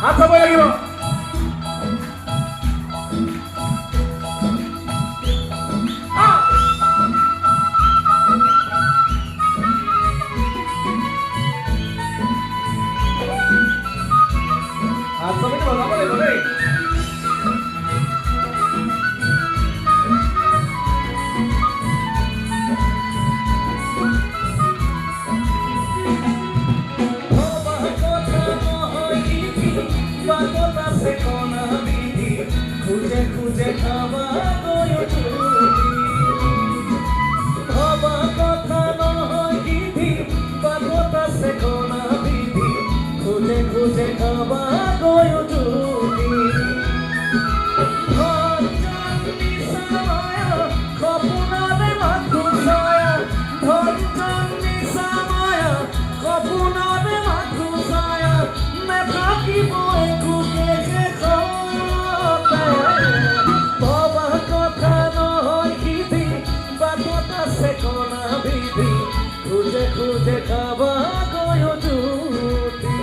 হাত চাব লাগিব হাত চাব বজাব লাগিব দেই খুঁজে খুঁজে খাবা গয় ভাবা কথা নহয় বিধি বাটত আছে কণা বিধি খুঁজে খুঁজে খাবা গয় সপোনৰে মাথো ছায়া ধন নিচামায়া সপোনৰে মাথো ছায়া নেথাকিব একোকে খুঁজে খুঁজে খাবা গয় জুতি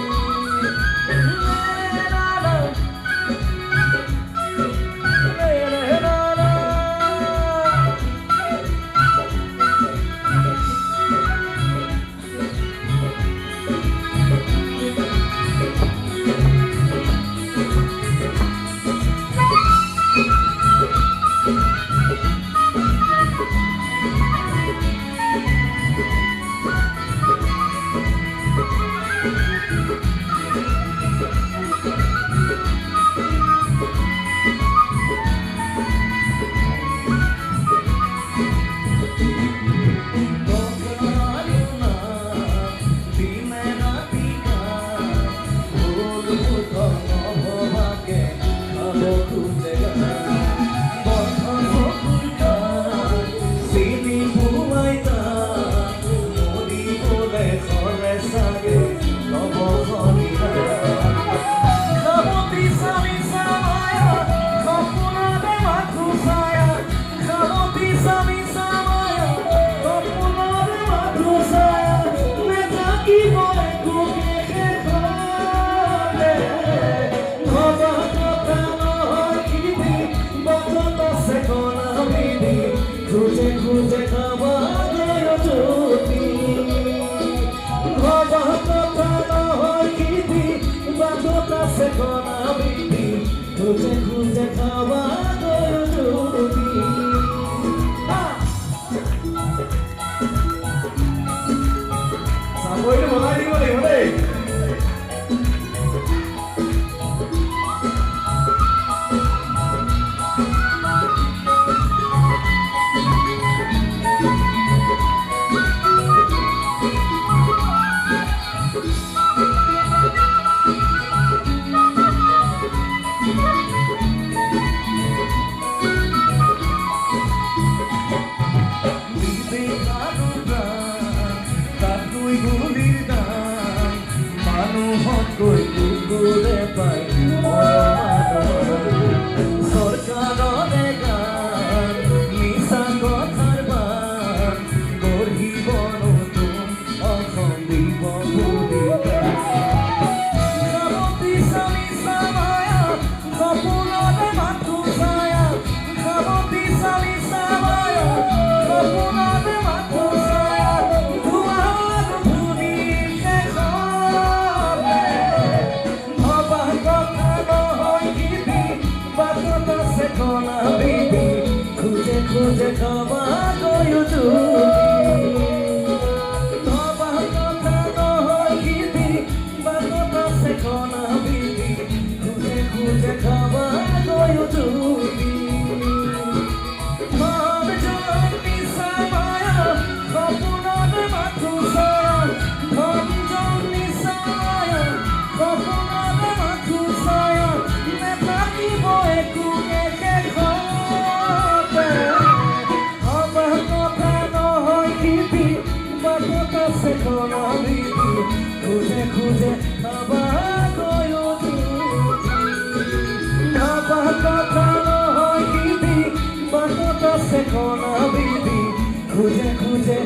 খুঁজে খুঁজে খাবা গয় জুতি ভাবা কথা নহয় বিধি বাটত আছে কণা বিধি খুঁজে খুঁজে খাবা গয় জুতি চাবইটো বনাই দিব লাগিব দেই মানুহতকৈ কুকুৰে পাই চৰকাৰৰে গান মিছা কথাৰ বান গঢ়িব নতুন অসম দিব বুলি সপোনৰে মাথো ছায়া খাব বিচাৰি ছায়া সপোনৰে মাথো ছায়া ধোঁৱাৰ ধূলি কণা বিধি খুঁজে খুঁজে খাবা গয় জুতি ভাবা কথা নহয় বিধি বাটত আছে কণা বিধি খুঁজে খুঁজে খাবা গয় জুতি ভাব জন নিচামায়া সপোনৰে মাথো ছায়া ধন জন নিচামায়া সপোনৰে মাথো ছায়া নেথাকিব একোকে খুঁজে খুঁজে খাবা গয় জুতি ভাবা কথা নহয় বিধি বাটত আছে কণা বিধি খুঁজে খুঁজে